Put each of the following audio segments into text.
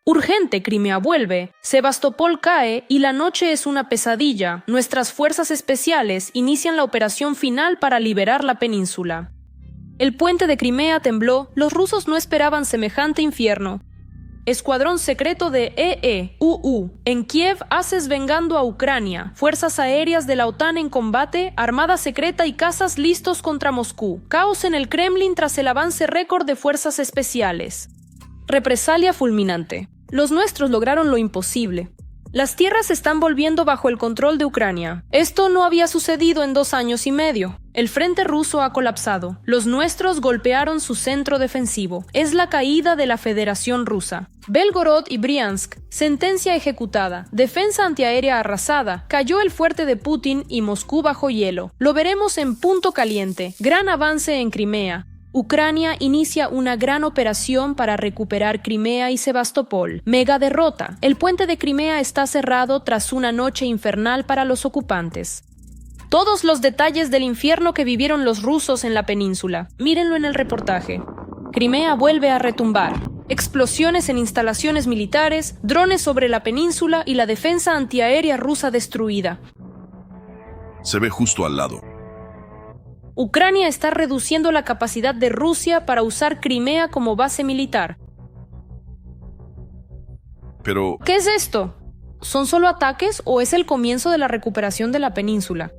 Urgente, Crimea vuelve. Sebastopol cae y la noche es una pesadilla. Nuestras fuerzas especiales inician la operación final para liberar la península. El puente de Crimea tembló. Los rusos no esperaban semejante infierno. Escuadrón secreto de EEUU. En Kiev, haces vengando a Ucrania. Fuerzas aéreas de la OTAN en combate, armada secreta y cazas listos contra Moscú. Caos en el Kremlin tras el avance récord de fuerzas especiales. Represalia fulminante. Los nuestros lograron lo imposible. Las tierras se están volviendo bajo el control de Ucrania. Esto no había sucedido en 2 años y medio. El frente ruso ha colapsado. Los nuestros golpearon su centro defensivo. Es la caída de la Federación Rusa. Belgorod y Briansk. Sentencia ejecutada. Defensa antiaérea arrasada. Cayó el fuerte de Putin y Moscú bajo hielo. Lo veremos en punto caliente. Gran avance en Crimea. Ucrania inicia una gran operación para recuperar Crimea y Sebastopol. Mega derrota. El puente de Crimea está cerrado tras una noche infernal para los ocupantes. Todos los detalles del infierno que vivieron los rusos en la península. Mírenlo en el reportaje. Crimea vuelve a retumbar. Explosiones en instalaciones militares, drones sobre la península y la defensa antiaérea rusa destruida. Se ve justo al lado. Ucrania está reduciendo la capacidad de Rusia para usar Crimea como base militar. Pero... ¿Qué es esto? ¿Son solo ataques o es el comienzo de la recuperación de la península?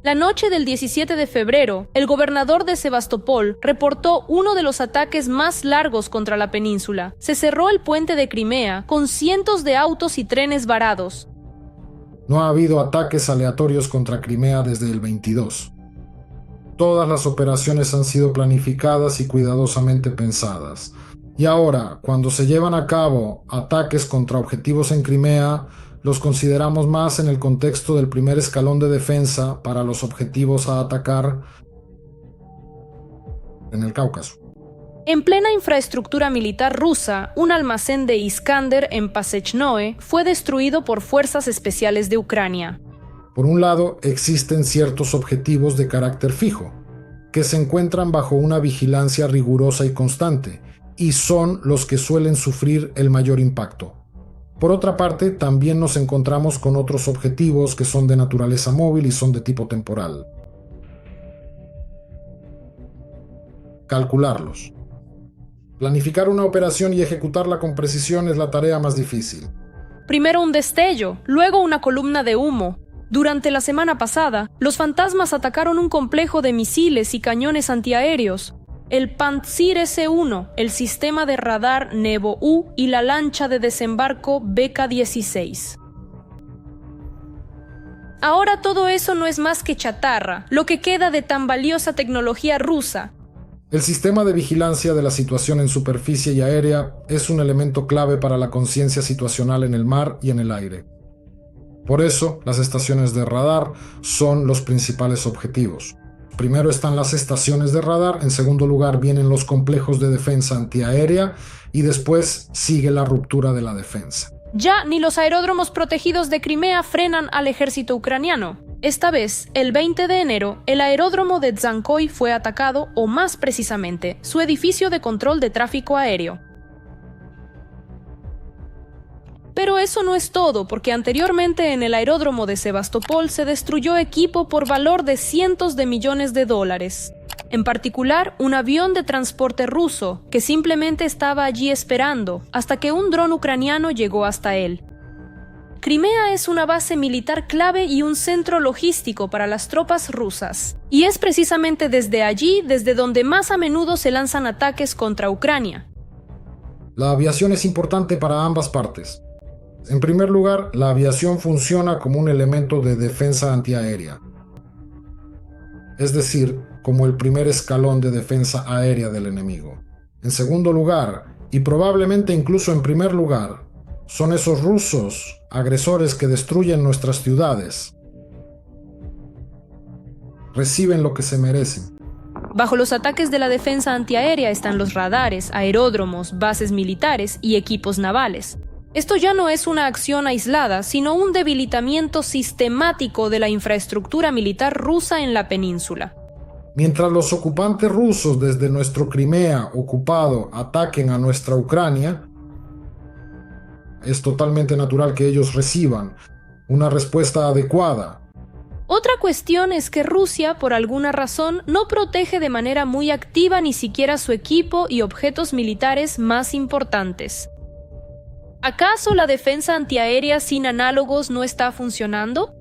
La noche del 17 de febrero, el gobernador de Sebastopol reportó uno de los ataques más largos contra la península. Se cerró el puente de Crimea con cientos de autos y trenes varados. No ha habido ataques aleatorios contra Crimea desde el 22. Todas las operaciones han sido planificadas y cuidadosamente pensadas. Y ahora, cuando se llevan a cabo ataques contra objetivos en Crimea, los consideramos más en el contexto del primer escalón de defensa para los objetivos a atacar en el Cáucaso. En plena infraestructura militar rusa, un almacén de Iskander en Pasechnoe fue destruido por fuerzas especiales de Ucrania. Por un lado, existen ciertos objetivos de carácter fijo, que se encuentran bajo una vigilancia rigurosa y constante, y son los que suelen sufrir el mayor impacto. Por otra parte, también nos encontramos con otros objetivos que son de naturaleza móvil y son de tipo temporal. Calcularlos. Planificar una operación y ejecutarla con precisión es la tarea más difícil. Primero un destello, luego una columna de humo. Durante la semana pasada, los fantasmas atacaron un complejo de misiles y cañones antiaéreos. El Pantsir S-1, el sistema de radar Nevo-U y la lancha de desembarco Bk-16. Ahora todo eso no es más que chatarra, lo que queda de tan valiosa tecnología rusa. El sistema de vigilancia de la situación en superficie y aérea es un elemento clave para la conciencia situacional en el mar y en el aire. Por eso, las estaciones de radar son los principales objetivos. Primero están las estaciones de radar, en segundo lugar vienen los complejos de defensa antiaérea y después sigue la ruptura de la defensa. Ya ni los aeródromos protegidos de Crimea frenan al ejército ucraniano. Esta vez, el 20 de enero, el aeródromo de Dzhankoy fue atacado, o más precisamente, su edificio de control de tráfico aéreo. Pero eso no es todo, porque anteriormente en el aeródromo de Sebastopol se destruyó equipo por valor de cientos de millones de dólares. En particular, un avión de transporte ruso, que simplemente estaba allí esperando, hasta que un dron ucraniano llegó hasta él. Crimea es una base militar clave y un centro logístico para las tropas rusas. Y es precisamente desde allí desde donde más a menudo se lanzan ataques contra Ucrania. La aviación es importante para ambas partes. En primer lugar, la aviación funciona como un elemento de defensa antiaérea, es decir, como el primer escalón de defensa aérea del enemigo. En segundo lugar, y probablemente incluso en primer lugar, son esos rusos agresores que destruyen nuestras ciudades. Reciben lo que se merecen. Bajo los ataques de la defensa antiaérea están los radares, aeródromos, bases militares y equipos navales. Esto ya no es una acción aislada, sino un debilitamiento sistemático de la infraestructura militar rusa en la península. Mientras los ocupantes rusos desde nuestro Crimea ocupado ataquen a nuestra Ucrania, es totalmente natural que ellos reciban una respuesta adecuada. Otra cuestión es que Rusia, por alguna razón, no protege de manera muy activa ni siquiera su equipo y objetos militares más importantes. ¿Acaso la defensa antiaérea sin análogos no está funcionando?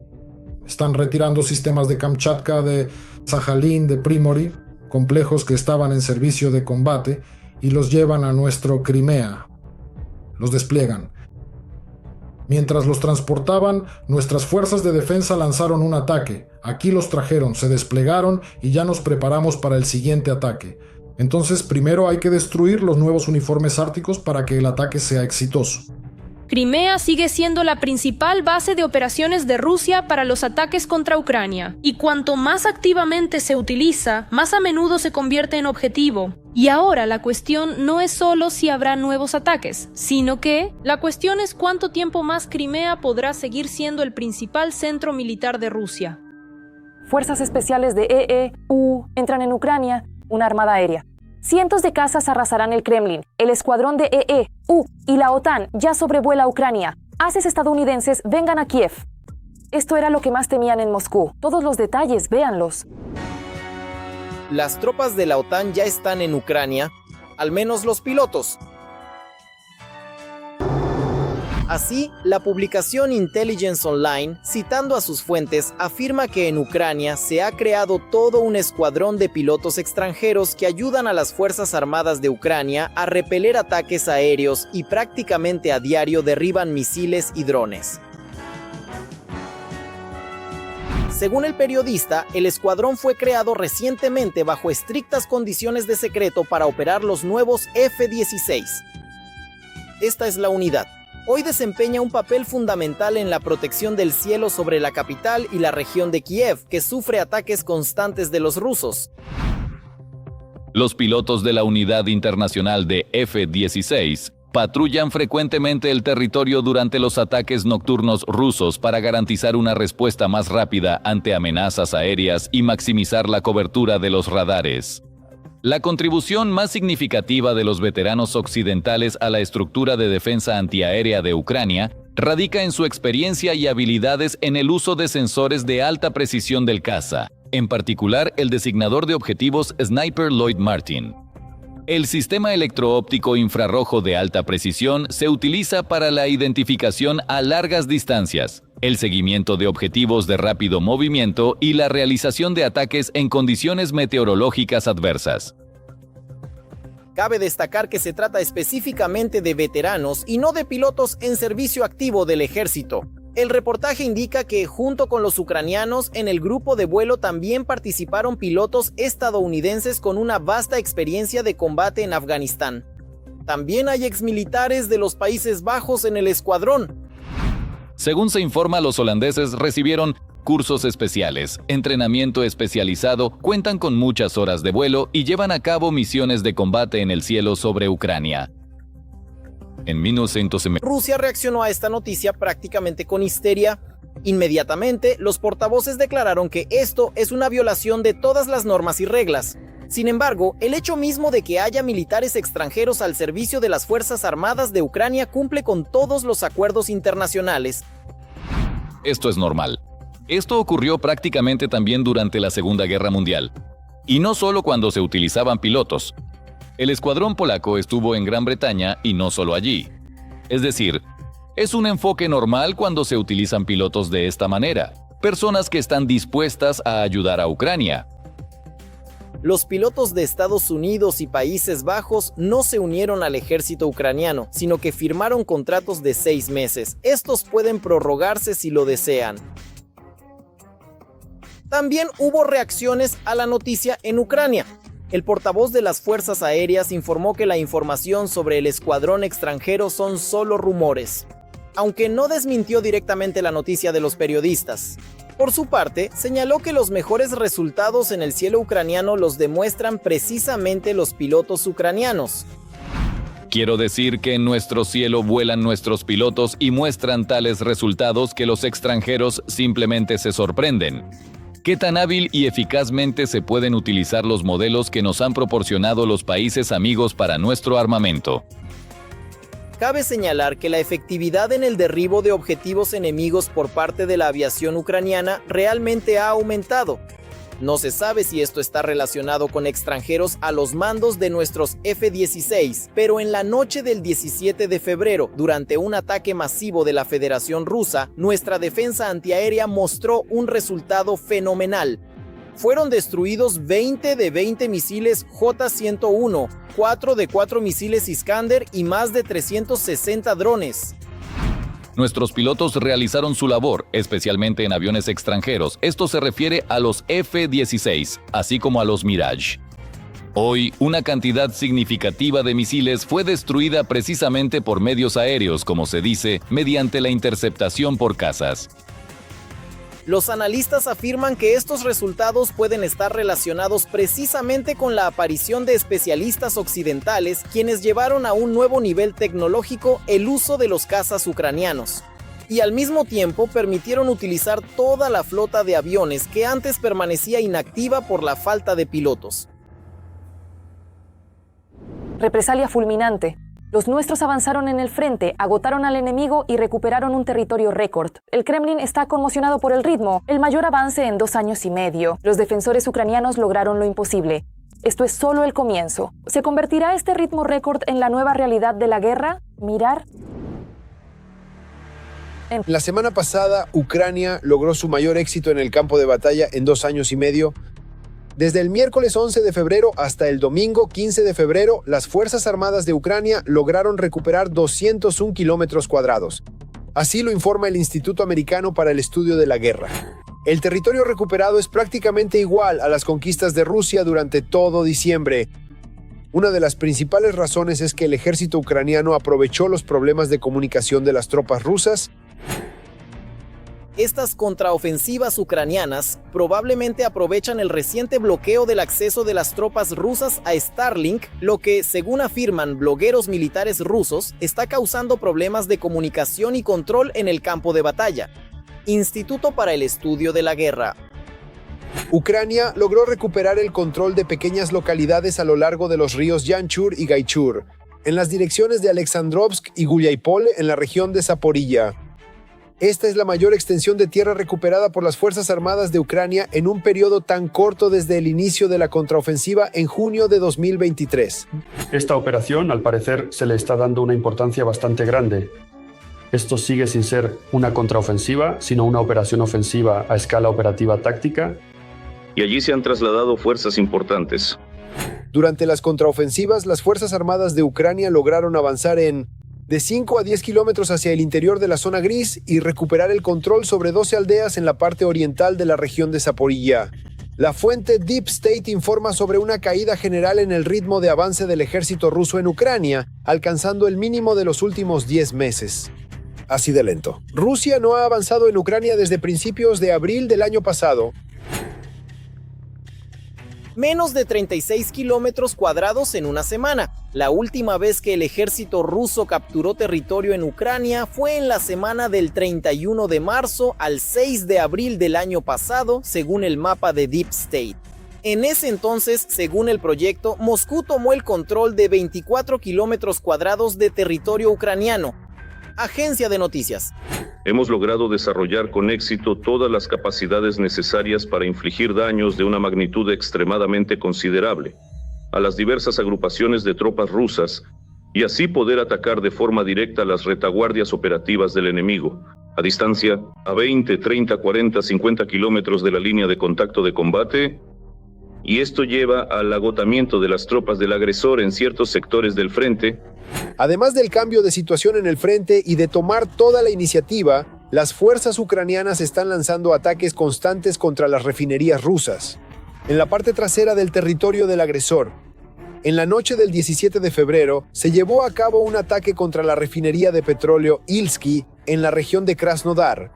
Están retirando sistemas de Kamchatka, de Sajalín, de Primory, complejos que estaban en servicio de combate, y los llevan a nuestro Crimea. Los despliegan. Mientras los transportaban, nuestras fuerzas de defensa lanzaron un ataque. Aquí los trajeron, se desplegaron y ya nos preparamos para el siguiente ataque. Entonces, primero hay que destruir los nuevos uniformes árticos para que el ataque sea exitoso. Crimea sigue siendo la principal base de operaciones de Rusia para los ataques contra Ucrania, y cuanto más activamente se utiliza, más a menudo se convierte en objetivo. Y ahora la cuestión no es solo si habrá nuevos ataques, sino que la cuestión es cuánto tiempo más Crimea podrá seguir siendo el principal centro militar de Rusia. Fuerzas especiales de EEU entran en Ucrania, una armada aérea. Cientos de cazas arrasarán el Kremlin. El escuadrón de EEU y la OTAN ya sobrevuela Ucrania. Haces estadounidenses vengan a Kiev. Esto era lo que más temían en Moscú. Todos los detalles, véanlos. Las tropas de la OTAN ya están en Ucrania, al menos los pilotos. Así, la publicación Intelligence Online, citando a sus fuentes, afirma que en Ucrania se ha creado todo un escuadrón de pilotos extranjeros que ayudan a las Fuerzas Armadas de Ucrania a repeler ataques aéreos y prácticamente a diario derriban misiles y drones. Según el periodista, el escuadrón fue creado recientemente bajo estrictas condiciones de secreto para operar los nuevos F-16. Esta es la unidad. Hoy desempeña un papel fundamental en la protección del cielo sobre la capital y la región de Kiev, que sufre ataques constantes de los rusos. Los pilotos de la Unidad Internacional de F-16 patrullan frecuentemente el territorio durante los ataques nocturnos rusos para garantizar una respuesta más rápida ante amenazas aéreas y maximizar la cobertura de los radares. La contribución más significativa de los veteranos occidentales a la estructura de defensa antiaérea de Ucrania radica en su experiencia y habilidades en el uso de sensores de alta precisión del caza, en particular el designador de objetivos Sniper Lloyd Martin. El sistema electro-óptico infrarrojo de alta precisión se utiliza para la identificación a largas distancias, el seguimiento de objetivos de rápido movimiento y la realización de ataques en condiciones meteorológicas adversas. Cabe destacar que se trata específicamente de veteranos y no de pilotos en servicio activo del ejército. El reportaje indica que, junto con los ucranianos, en el grupo de vuelo también participaron pilotos estadounidenses con una vasta experiencia de combate en Afganistán. También hay exmilitares de los Países Bajos en el escuadrón. Según se informa, los holandeses recibieron cursos especiales, entrenamiento especializado, cuentan con muchas horas de vuelo y llevan a cabo misiones de combate en el cielo sobre Ucrania. En 1900 Rusia reaccionó a esta noticia prácticamente con histeria. Inmediatamente, los portavoces declararon que esto es una violación de todas las normas y reglas. Sin embargo, el hecho mismo de que haya militares extranjeros al servicio de las Fuerzas Armadas de Ucrania cumple con todos los acuerdos internacionales. Esto es normal. Esto ocurrió prácticamente también durante la Segunda Guerra Mundial. Y no solo cuando se utilizaban pilotos. El escuadrón polaco estuvo en Gran Bretaña y no solo allí. Es decir, es un enfoque normal cuando se utilizan pilotos de esta manera. Personas que están dispuestas a ayudar a Ucrania. Los pilotos de Estados Unidos y Países Bajos no se unieron al ejército ucraniano, sino que firmaron contratos de 6 meses. Estos pueden prorrogarse si lo desean. También hubo reacciones a la noticia en Ucrania. El portavoz de las Fuerzas Aéreas informó que la información sobre el escuadrón extranjero son solo rumores, aunque no desmintió directamente la noticia de los periodistas. Por su parte, señaló que los mejores resultados en el cielo ucraniano los demuestran precisamente los pilotos ucranianos. Quiero decir que en nuestro cielo vuelan nuestros pilotos y muestran tales resultados que los extranjeros simplemente se sorprenden. ¿Qué tan hábil y eficazmente se pueden utilizar los modelos que nos han proporcionado los países amigos para nuestro armamento? Cabe señalar que la efectividad en el derribo de objetivos enemigos por parte de la aviación ucraniana realmente ha aumentado. No se sabe si esto está relacionado con extranjeros a los mandos de nuestros F-16, pero en la noche del 17 de febrero, durante un ataque masivo de la Federación Rusa, nuestra defensa antiaérea mostró un resultado fenomenal. Fueron destruidos 20 de 20 misiles J-101, 4 de 4 misiles Iskander y más de 360 drones. Nuestros pilotos realizaron su labor, especialmente en aviones extranjeros. Esto se refiere a los F-16, así como a los Mirage. Hoy, una cantidad significativa de misiles fue destruida precisamente por medios aéreos, como se dice, mediante la interceptación por cazas. Los analistas afirman que estos resultados pueden estar relacionados precisamente con la aparición de especialistas occidentales, quienes llevaron a un nuevo nivel tecnológico el uso de los cazas ucranianos. Y al mismo tiempo permitieron utilizar toda la flota de aviones que antes permanecía inactiva por la falta de pilotos. Represalia fulminante. Los nuestros avanzaron en el frente, agotaron al enemigo y recuperaron un territorio récord. El Kremlin está conmocionado por el ritmo, el mayor avance en 2 años y medio. Los defensores ucranianos lograron lo imposible. Esto es solo el comienzo. ¿Se convertirá este ritmo récord en la nueva realidad de la guerra? Mirar. La semana pasada, Ucrania logró su mayor éxito en el campo de batalla en 2 años y medio. Desde el miércoles 11 de febrero hasta el domingo 15 de febrero, las Fuerzas Armadas de Ucrania lograron recuperar 201 kilómetros cuadrados. Así lo informa el Instituto Americano para el Estudio de la Guerra. El territorio recuperado es prácticamente igual a las conquistas de Rusia durante todo diciembre. Una de las principales razones es que el ejército ucraniano aprovechó los problemas de comunicación de las tropas rusas. Estas contraofensivas ucranianas probablemente aprovechan el reciente bloqueo del acceso de las tropas rusas a Starlink, lo que, según afirman blogueros militares rusos, está causando problemas de comunicación y control en el campo de batalla. Instituto para el Estudio de la Guerra. Ucrania logró recuperar el control de pequeñas localidades a lo largo de los ríos Yanchur y Gaichur, en las direcciones de Alexandrovsk y Guliápol en la región de Zaporilla. Esta es la mayor extensión de tierra recuperada por las Fuerzas Armadas de Ucrania en un periodo tan corto desde el inicio de la contraofensiva en junio de 2023. Esta operación, al parecer, se le está dando una importancia bastante grande. Esto sigue sin ser una contraofensiva, sino una operación ofensiva a escala operativa táctica. Y allí se han trasladado fuerzas importantes. Durante las contraofensivas, las Fuerzas Armadas de Ucrania lograron avanzar de 5 a 10 kilómetros hacia el interior de la zona gris y recuperar el control sobre 12 aldeas en la parte oriental de la región de Zaporilla. La fuente Deep State informa sobre una caída general en el ritmo de avance del ejército ruso en Ucrania, alcanzando el mínimo de los últimos 10 meses. Así de lento. Rusia no ha avanzado en Ucrania desde principios de abril del año pasado. Menos de 36 kilómetros cuadrados en una semana. La última vez que el ejército ruso capturó territorio en Ucrania fue en la semana del 31 de marzo al 6 de abril del año pasado, según el mapa de Deep State. En ese entonces, según el proyecto, Moscú tomó el control de 24 kilómetros cuadrados de territorio ucraniano. Agencia de noticias. Hemos logrado desarrollar con éxito todas las capacidades necesarias para infligir daños de una magnitud extremadamente considerable a las diversas agrupaciones de tropas rusas y así poder atacar de forma directa las retaguardias operativas del enemigo, a distancia a 20, 30, 40, 50 kilómetros de la línea de contacto de combate, y esto lleva al agotamiento de las tropas del agresor en ciertos sectores del frente. Además del cambio de situación en el frente y de tomar toda la iniciativa, las fuerzas ucranianas están lanzando ataques constantes contra las refinerías rusas, en la parte trasera del territorio del agresor. En la noche del 17 de febrero, se llevó a cabo un ataque contra la refinería de petróleo Ilsky en la región de Krasnodar.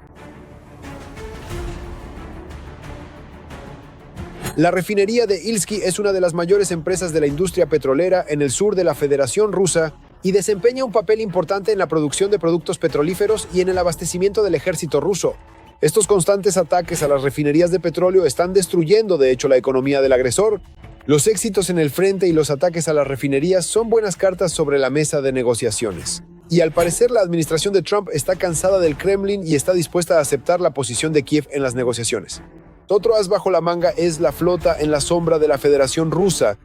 La refinería de Ilsky es una de las mayores empresas de la industria petrolera en el sur de la Federación Rusa y desempeña un papel importante en la producción de productos petrolíferos y en el abastecimiento del ejército ruso. Estos constantes ataques a las refinerías de petróleo están destruyendo, de hecho, la economía del agresor. Los éxitos en el frente y los ataques a las refinerías son buenas cartas sobre la mesa de negociaciones. Y al parecer la administración de Trump está cansada del Kremlin y está dispuesta a aceptar la posición de Kiev en las negociaciones. Otro as bajo la manga es la flota en la sombra de la Federación Rusa.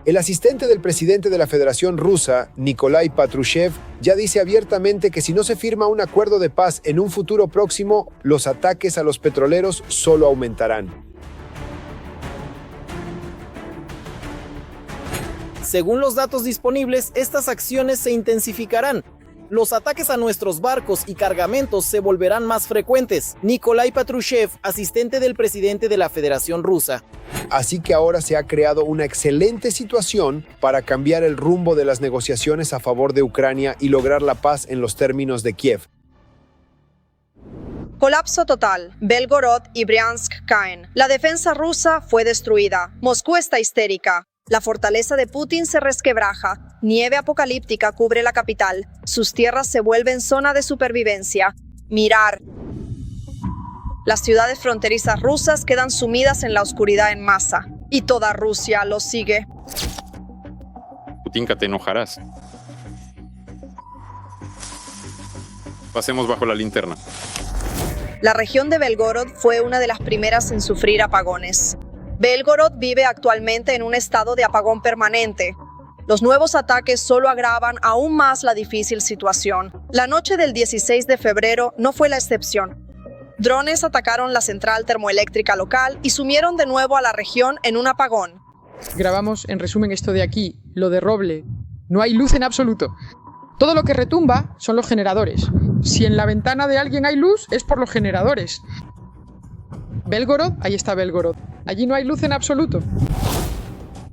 El asistente del presidente de la Federación Rusa, Nikolai Patrushev, ya dice abiertamente que si no se firma un acuerdo de paz en un futuro próximo, los ataques a los petroleros solo aumentarán. Según los datos disponibles, estas acciones se intensificarán. Los ataques a nuestros barcos y cargamentos se volverán más frecuentes. Nikolai Patrushev, asistente del presidente de la Federación Rusa. Así que ahora se ha creado una excelente situación para cambiar el rumbo de las negociaciones a favor de Ucrania y lograr la paz en los términos de Kiev. Colapso total. Belgorod y Briansk caen. La defensa rusa fue destruida. Moscú está histérica. La fortaleza de Putin se resquebraja. Nieve apocalíptica cubre la capital. Sus tierras se vuelven zona de supervivencia. Mirar. Las ciudades fronterizas rusas quedan sumidas en la oscuridad en masa. Y toda Rusia los sigue. Putinka, te enojarás. Pasemos bajo la linterna. La región de Belgorod fue una de las primeras en sufrir apagones. Belgorod vive actualmente en un estado de apagón permanente. Los nuevos ataques solo agravan aún más la difícil situación. La noche del 16 de febrero no fue la excepción. Drones atacaron la central termoeléctrica local y sumieron de nuevo a la región en un apagón. Grabamos en resumen esto de aquí, lo de Roble. No hay luz en absoluto. Todo lo que retumba son los generadores. Si en la ventana de alguien hay luz, es por los generadores. Belgorod, ahí está Belgorod. Allí no hay luz en absoluto.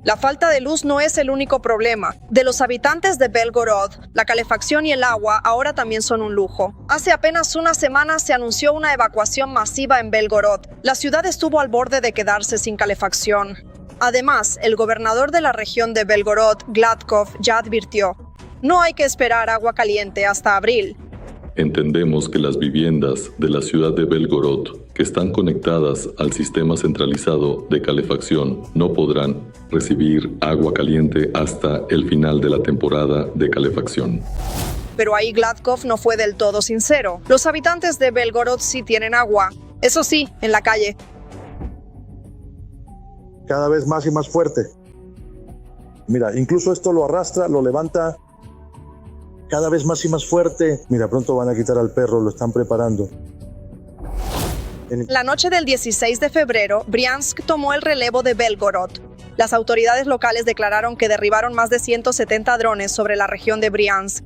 La falta de luz no es el único problema. De los habitantes de Belgorod, la calefacción y el agua ahora también son un lujo. Hace apenas una semana se anunció una evacuación masiva en Belgorod. La ciudad estuvo al borde de quedarse sin calefacción. Además, el gobernador de la región de Belgorod, Gladkov, ya advirtió: no hay que esperar agua caliente hasta abril. Entendemos que las viviendas de la ciudad de Belgorod, que están conectadas al sistema centralizado de calefacción, no podrán recibir agua caliente hasta el final de la temporada de calefacción. Pero ahí Gladkov no fue del todo sincero. Los habitantes de Belgorod sí tienen agua. Eso sí, en la calle. Cada vez más y más fuerte. Mira, incluso esto lo arrastra, lo levanta cada vez más y más fuerte. Mira, pronto van a quitar al perro, lo están preparando. La noche del 16 de febrero, Briansk tomó el relevo de Belgorod. Las autoridades locales declararon que derribaron más de 170 drones sobre la región de Briansk.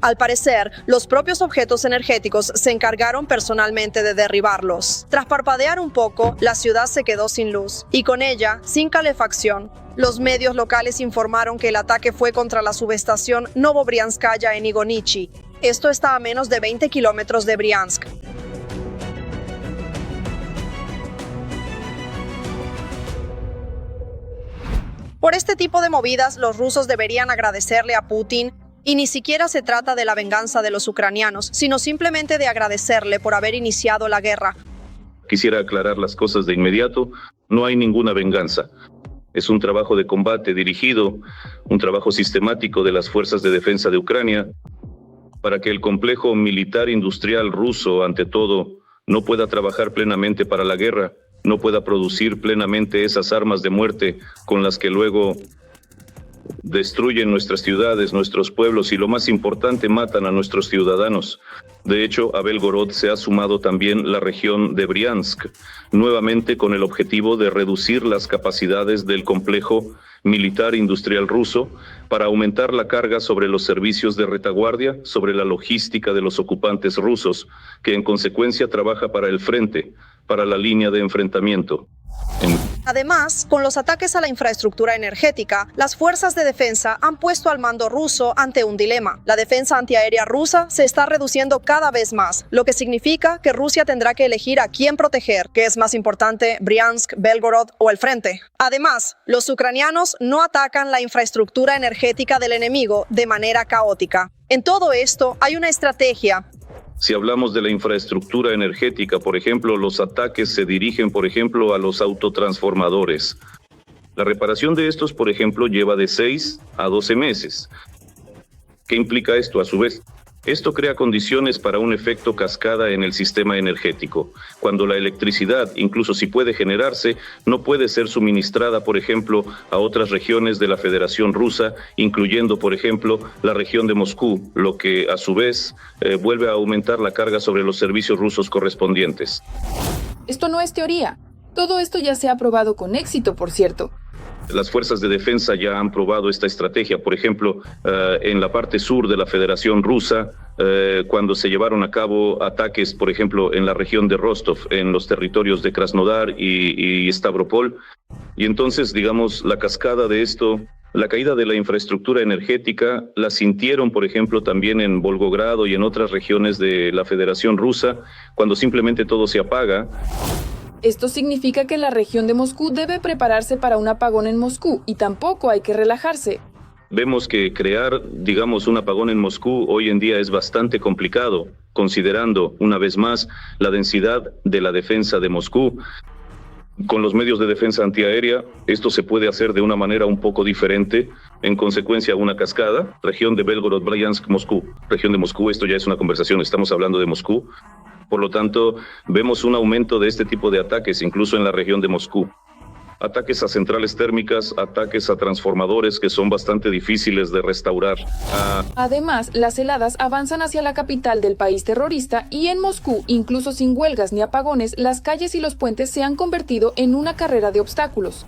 Al parecer, los propios objetos energéticos se encargaron personalmente de derribarlos. Tras parpadear un poco, la ciudad se quedó sin luz y con ella, sin calefacción. Los medios locales informaron que el ataque fue contra la subestación Novobrianskaya en Igonichi. Esto está a menos de 20 kilómetros de Briansk. Por este tipo de movidas, los rusos deberían agradecerle a Putin, y ni siquiera se trata de la venganza de los ucranianos, sino simplemente de agradecerle por haber iniciado la guerra. Quisiera aclarar las cosas de inmediato. No hay ninguna venganza. Es un trabajo de combate dirigido, un trabajo sistemático de las fuerzas de defensa de Ucrania, para que el complejo militar industrial ruso, ante todo, no pueda trabajar plenamente para la guerra, no pueda producir plenamente esas armas de muerte con las que luego destruyen nuestras ciudades, nuestros pueblos y, lo más importante, matan a nuestros ciudadanos. De hecho, a Belgorod se ha sumado también la región de Briansk, nuevamente con el objetivo de reducir las capacidades del complejo militar industrial ruso para aumentar la carga sobre los servicios de retaguardia, sobre la logística de los ocupantes rusos, que en consecuencia trabaja para el frente, para la línea de enfrentamiento. Además, con los ataques a la infraestructura energética, las fuerzas de defensa han puesto al mando ruso ante un dilema. La defensa antiaérea rusa se está reduciendo cada vez más, lo que significa que Rusia tendrá que elegir a quién proteger, que es más importante, Briansk, Belgorod o el frente. Además, los ucranianos no atacan la infraestructura energética del enemigo de manera caótica. En todo esto hay una estrategia. Si hablamos de la infraestructura energética, por ejemplo, los ataques se dirigen, por ejemplo, a los autotransformadores. La reparación de estos, por ejemplo, lleva de 6 a 12 meses. ¿Qué implica esto a su vez? Esto crea condiciones para un efecto cascada en el sistema energético, cuando la electricidad, incluso si puede generarse, no puede ser suministrada, por ejemplo, a otras regiones de la Federación Rusa, incluyendo, por ejemplo, la región de Moscú, lo que a su vez vuelve a aumentar la carga sobre los servicios rusos correspondientes. Esto no es teoría. Todo esto ya se ha probado con éxito, por cierto. Las fuerzas de defensa ya han probado esta estrategia, por ejemplo, en la parte sur de la Federación Rusa, cuando se llevaron a cabo ataques, por ejemplo, en la región de Rostov, en los territorios de Krasnodar y Stavropol. Y entonces, digamos, la cascada de esto, la caída de la infraestructura energética, la sintieron, por ejemplo, también en Volgogrado y en otras regiones de la Federación Rusa, cuando simplemente todo se apaga. Esto significa que la región de Moscú debe prepararse para un apagón en Moscú y tampoco hay que relajarse. Vemos que crear, digamos, un apagón en Moscú hoy en día es bastante complicado, considerando, una vez más, la densidad de la defensa de Moscú. Con los medios de defensa antiaérea, esto se puede hacer de una manera un poco diferente. En consecuencia, una cascada, región de Belgorod, Bryansk, Moscú. Región de Moscú, esto ya es una conversación, estamos hablando de Moscú. Por lo tanto, vemos un aumento de este tipo de ataques, incluso en la región de Moscú. Ataques a centrales térmicas, ataques a transformadores que son bastante difíciles de restaurar. Además, las heladas avanzan hacia la capital del país terrorista y en Moscú, incluso sin huelgas ni apagones, las calles y los puentes se han convertido en una carrera de obstáculos.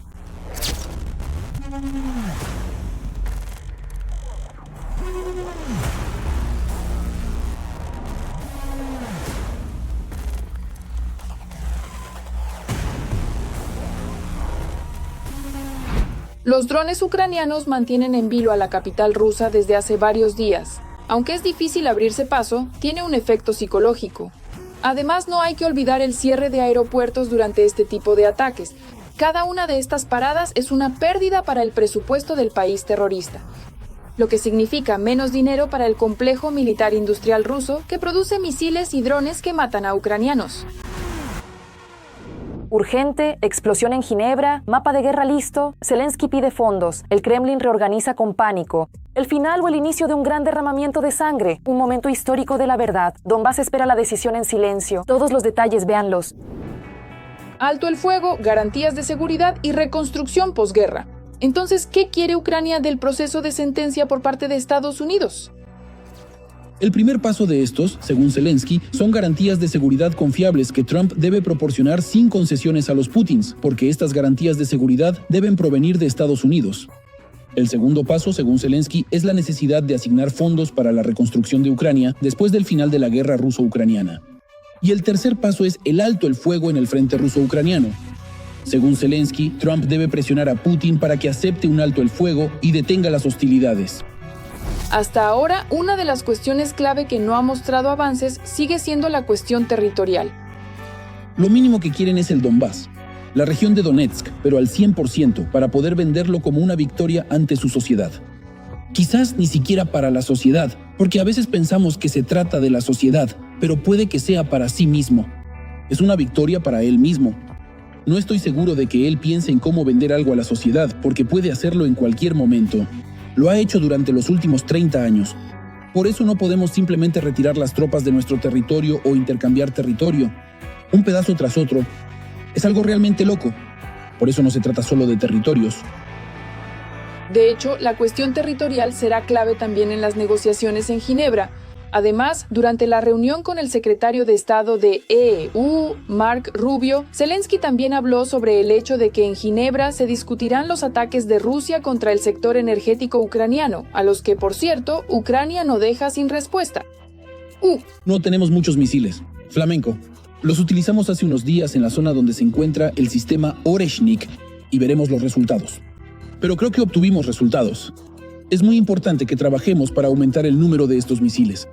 Los drones ucranianos mantienen en vilo a la capital rusa desde hace varios días. Aunque es difícil abrirse paso, tiene un efecto psicológico. Además, no hay que olvidar el cierre de aeropuertos durante este tipo de ataques. Cada una de estas paradas es una pérdida para el presupuesto del país terrorista, lo que significa menos dinero para el complejo militar industrial ruso que produce misiles y drones que matan a ucranianos. Urgente, explosión en Ginebra, mapa de guerra listo, Zelensky pide fondos, el Kremlin reorganiza con pánico. El final o el inicio de un gran derramamiento de sangre, un momento histórico de la verdad. Donbass espera la decisión en silencio. Todos los detalles, véanlos. Alto el fuego, garantías de seguridad y reconstrucción posguerra. Entonces, ¿qué quiere Ucrania del proceso de sentencia por parte de Estados Unidos? El primer paso de estos, según Zelensky, son garantías de seguridad confiables que Trump debe proporcionar sin concesiones a los Putins, porque estas garantías de seguridad deben provenir de Estados Unidos. El segundo paso, según Zelensky, es la necesidad de asignar fondos para la reconstrucción de Ucrania después del final de la guerra ruso-ucraniana. Y el tercer paso es el alto el fuego en el frente ruso-ucraniano. Según Zelensky, Trump debe presionar a Putin para que acepte un alto el fuego y detenga las hostilidades. Hasta ahora, una de las cuestiones clave que no ha mostrado avances sigue siendo la cuestión territorial. Lo mínimo que quieren es el Donbass, la región de Donetsk, pero al 100%, para poder venderlo como una victoria ante su sociedad. Quizás ni siquiera para la sociedad, porque a veces pensamos que se trata de la sociedad, pero puede que sea para sí mismo. Es una victoria para él mismo. No estoy seguro de que él piense en cómo vender algo a la sociedad, porque puede hacerlo en cualquier momento. Lo ha hecho durante los últimos 30 años. Por eso no podemos simplemente retirar las tropas de nuestro territorio o intercambiar territorio, un pedazo tras otro. Es algo realmente loco. Por eso no se trata solo de territorios. De hecho, la cuestión territorial será clave también en las negociaciones en Ginebra. Además, durante la reunión con el secretario de Estado de EU, Mark Rubio, Zelensky también habló sobre el hecho de que en Ginebra se discutirán los ataques de Rusia contra el sector energético ucraniano, a los que, por cierto, Ucrania no deja sin respuesta. No tenemos muchos misiles. Flamenco. Los utilizamos hace unos días en la zona donde se encuentra el sistema Oreshnik y veremos los resultados. Pero creo que obtuvimos resultados. Es muy importante que trabajemos para aumentar el número de estos misiles.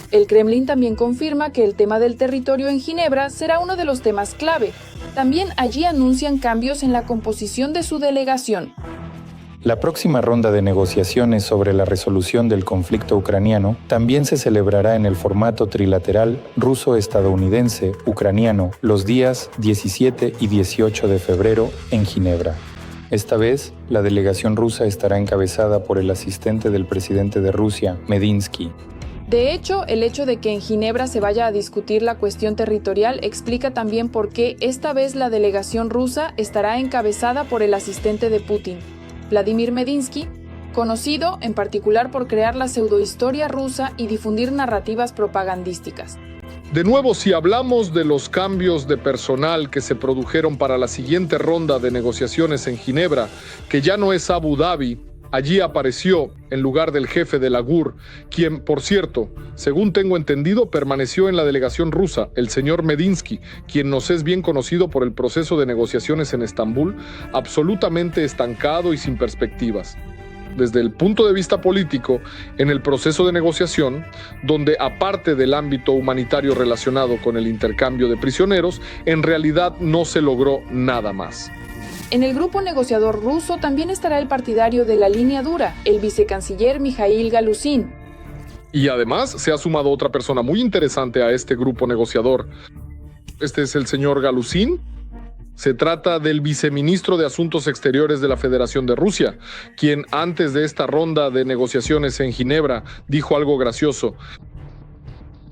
El Kremlin también confirma que el tema del territorio en Ginebra será uno de los temas clave. También allí anuncian cambios en la composición de su delegación. La próxima ronda de negociaciones sobre la resolución del conflicto ucraniano también se celebrará en el formato trilateral ruso-estadounidense-ucraniano los días 17 y 18 de febrero en Ginebra. Esta vez, la delegación rusa estará encabezada por el asistente del presidente de Rusia, Medinsky. De hecho, el hecho de que en Ginebra se vaya a discutir la cuestión territorial explica también por qué esta vez la delegación rusa estará encabezada por el asistente de Putin, Vladimir Medinsky, conocido en particular por crear la pseudohistoria rusa y difundir narrativas propagandísticas. De nuevo, si hablamos de los cambios de personal que se produjeron para la siguiente ronda de negociaciones en Ginebra, que ya no es Abu Dhabi, allí apareció, en lugar del jefe de la GUR, quien, por cierto, según tengo entendido, permaneció en la delegación rusa, el señor Medinsky, quien nos es bien conocido por el proceso de negociaciones en Estambul, absolutamente estancado y sin perspectivas. Desde el punto de vista político, en el proceso de negociación, donde aparte del ámbito humanitario relacionado con el intercambio de prisioneros, en realidad no se logró nada más. En el grupo negociador ruso también estará el partidario de la línea dura, el vicecanciller Mikhail Galusin. Y además se ha sumado otra persona muy interesante a este grupo negociador. Este es el señor Galusin. Se trata del viceministro de Asuntos Exteriores de la Federación de Rusia, quien antes de esta ronda de negociaciones en Ginebra dijo algo gracioso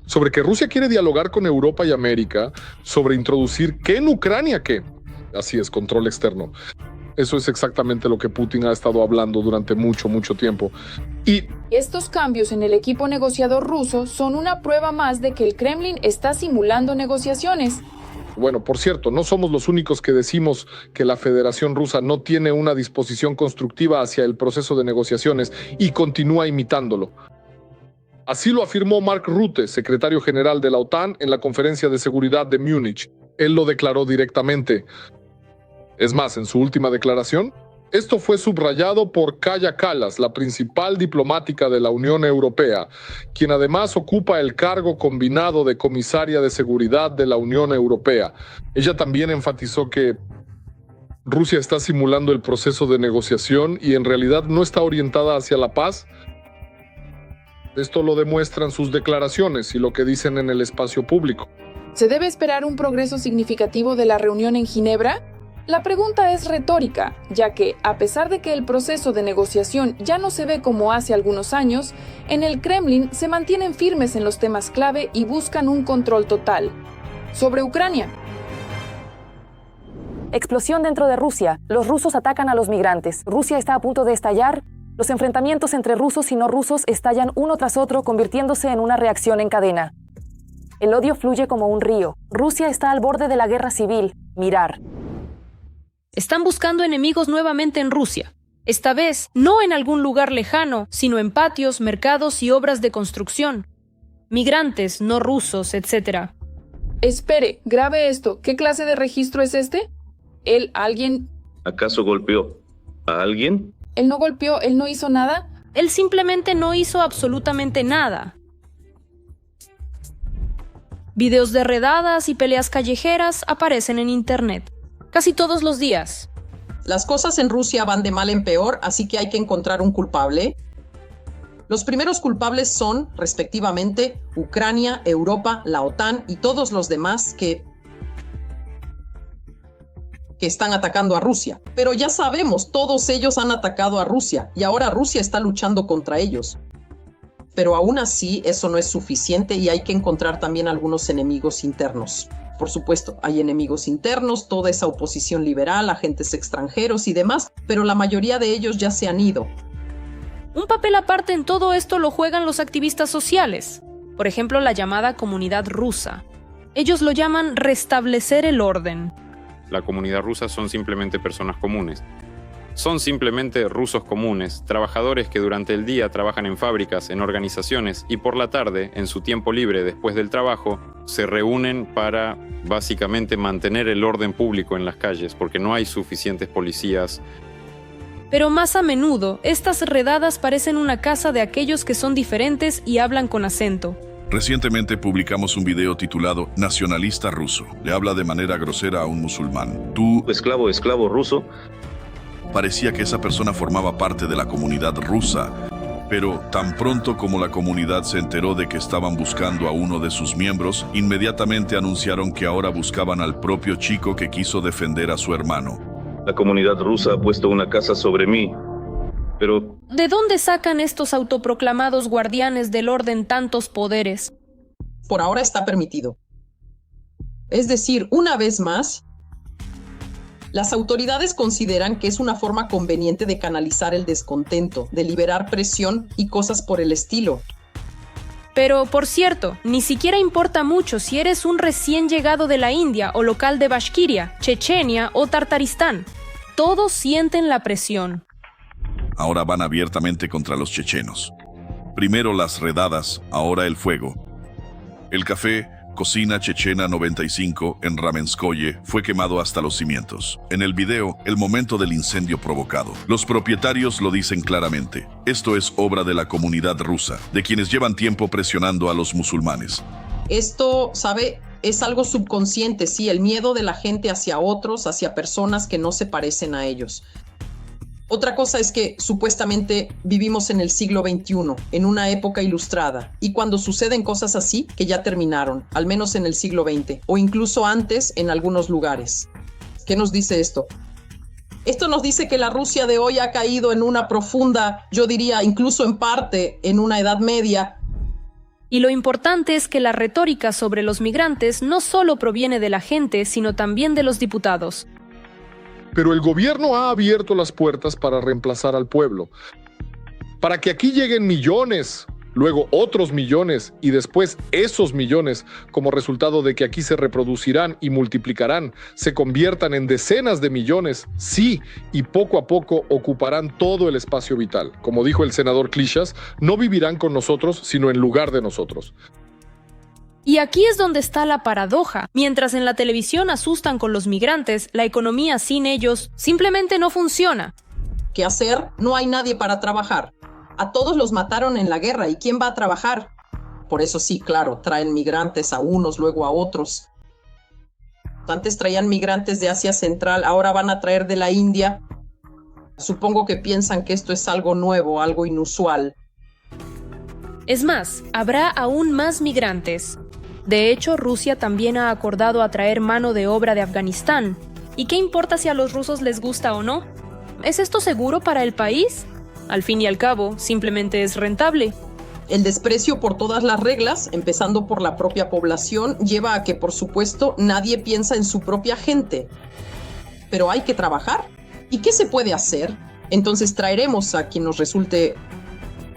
sobre que Rusia quiere dialogar con Europa y América sobre introducir ¿qué en Ucrania qué? Así es, control externo. Eso es exactamente lo que Putin ha estado hablando durante mucho tiempo. Y estos cambios en el equipo negociador ruso son una prueba más de que el Kremlin está simulando negociaciones. Bueno, por cierto, no somos los únicos que decimos que la Federación Rusa no tiene una disposición constructiva hacia el proceso de negociaciones y continúa imitándolo. Así lo afirmó Mark Rutte, secretario general de la OTAN, en la Conferencia de Seguridad de Múnich. Él lo declaró directamente. Es más, en su última declaración, esto fue subrayado por Kaja Kallas, la principal diplomática de la Unión Europea, quien además ocupa el cargo combinado de comisaria de seguridad de la Unión Europea. Ella también enfatizó que Rusia está simulando el proceso de negociación y en realidad no está orientada hacia la paz. Esto lo demuestran sus declaraciones y lo que dicen en el espacio público. ¿Se debe esperar un progreso significativo de la reunión en Ginebra? La pregunta es retórica, ya que, a pesar de que el proceso de negociación ya no se ve como hace algunos años, en el Kremlin se mantienen firmes en los temas clave y buscan un control total. Sobre Ucrania. Explosión dentro de Rusia. Los rusos atacan a los migrantes. Rusia está a punto de estallar. Los enfrentamientos entre rusos y no rusos estallan uno tras otro, convirtiéndose en una reacción en cadena. El odio fluye como un río. Rusia está al borde de la guerra civil. Mirar. Están buscando enemigos nuevamente en Rusia. Esta vez, no en algún lugar lejano, sino en patios, mercados y obras de construcción. Migrantes, no rusos, etc. Espere, grabe esto. ¿Qué clase de registro es este? ¿Alguien? ¿Acaso golpeó a alguien? ¿Él no golpeó? ¿Él no hizo nada? Él simplemente no hizo absolutamente nada. Videos de redadas y peleas callejeras aparecen en Internet. Casi todos los días. Las cosas en Rusia van de mal en peor, así que hay que encontrar un culpable. Los primeros culpables son, respectivamente, Ucrania, Europa, la OTAN y todos los demás que están atacando a Rusia. Pero ya sabemos, todos ellos han atacado a Rusia y ahora Rusia está luchando contra ellos. Pero aún así, eso no es suficiente y hay que encontrar también algunos enemigos internos. Por supuesto, hay enemigos internos, toda esa oposición liberal, agentes extranjeros y demás, pero la mayoría de ellos ya se han ido. Un papel aparte en todo esto lo juegan los activistas sociales. Por ejemplo, la llamada comunidad rusa. Ellos lo llaman restablecer el orden. La comunidad rusa son simplemente personas comunes. Son simplemente rusos comunes, trabajadores que durante el día trabajan en fábricas, en organizaciones y por la tarde, en su tiempo libre después del trabajo, se reúnen para básicamente mantener el orden público en las calles porque no hay suficientes policías. Pero más a menudo, estas redadas parecen una casa de aquellos que son diferentes y hablan con acento. Recientemente publicamos un video titulado Nacionalista ruso. Le habla de manera grosera a un musulmán. Tú, esclavo ruso. parecía que esa persona formaba parte de la comunidad rusa. Pero tan pronto como la comunidad se enteró de que estaban buscando a uno de sus miembros, inmediatamente anunciaron que ahora buscaban al propio chico que quiso defender a su hermano. La comunidad rusa ha puesto una casa sobre mí, pero... ¿De dónde sacan estos autoproclamados guardianes del orden tantos poderes? Por ahora está permitido. Es decir, una vez más, las autoridades consideran que es una forma conveniente de canalizar el descontento, de liberar presión y cosas por el estilo. Pero, por cierto, ni siquiera importa mucho si eres un recién llegado de la India o local de Bashkiria, Chechenia o Tartaristán. Todos sienten la presión. Ahora van abiertamente contra los chechenos. Primero las redadas, ahora el fuego. El café Cocina Chechena 95 en Ramenskoye fue quemado hasta los cimientos. En el video, el momento del incendio provocado. Los propietarios lo dicen claramente. Esto es obra de la comunidad rusa, de quienes llevan tiempo presionando a los musulmanes. Esto, ¿sabe? Es algo subconsciente, sí, el miedo de la gente hacia otros, hacia personas que no se parecen a ellos. Otra cosa es que supuestamente vivimos en el siglo XXI, en una época ilustrada, y cuando suceden cosas así, que ya terminaron, al menos en el siglo XX, o incluso antes en algunos lugares. ¿Qué nos dice esto? Esto nos dice que la Rusia de hoy ha caído en una profunda, yo diría incluso en parte, en una Edad Media. Y lo importante es que la retórica sobre los migrantes no solo proviene de la gente, sino también de los diputados. Pero el gobierno ha abierto las puertas para reemplazar al pueblo, para que aquí lleguen millones, luego otros millones y después esos millones, como resultado de que aquí se reproducirán y multiplicarán, se conviertan en decenas de millones, sí, y poco a poco ocuparán todo el espacio vital. Como dijo el senador Klishas, no vivirán con nosotros, sino en lugar de nosotros. Y aquí es donde está la paradoja. Mientras en la televisión asustan con los migrantes, la economía sin ellos simplemente no funciona. ¿Qué hacer? No hay nadie para trabajar. A todos los mataron en la guerra, ¿y quién va a trabajar? Por eso sí, claro, traen migrantes a unos, luego a otros. Antes traían migrantes de Asia Central, ahora van a traer de la India. Supongo que piensan que esto es algo nuevo, algo inusual. Es más, habrá aún más migrantes. De hecho, Rusia también ha acordado atraer mano de obra de Afganistán. ¿Y qué importa si a los rusos les gusta o no? ¿Es esto seguro para el país? Al fin y al cabo, simplemente es rentable. El desprecio por todas las reglas, empezando por la propia población, lleva a que, por supuesto, nadie piensa en su propia gente. Pero hay que trabajar. ¿Y qué se puede hacer? Entonces traeremos a quien nos resulte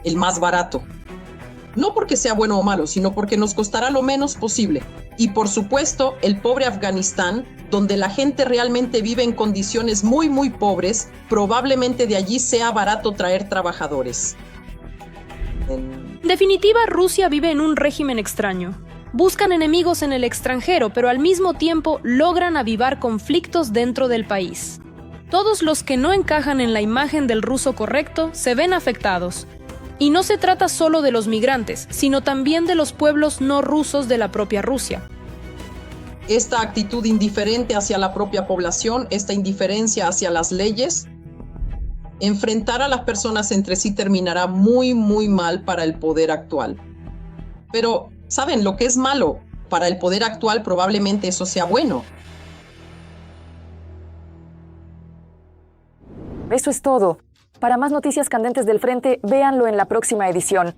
el más barato. No porque sea bueno o malo, sino porque nos costará lo menos posible. Y por supuesto, el pobre Afganistán, donde la gente realmente vive en condiciones muy, muy pobres, probablemente de allí sea barato traer trabajadores. En definitiva, Rusia vive en un régimen extraño. Buscan enemigos en el extranjero, pero al mismo tiempo logran avivar conflictos dentro del país. Todos los que no encajan en la imagen del ruso correcto se ven afectados. Y no se trata solo de los migrantes, sino también de los pueblos no rusos de la propia Rusia. Esta actitud indiferente hacia la propia población, esta indiferencia hacia las leyes, enfrentar a las personas entre sí terminará muy, muy mal para el poder actual. Pero, ¿saben lo que es malo? Para el poder actual probablemente eso sea bueno. Eso es todo. Para más noticias candentes del frente, véanlo en la próxima edición.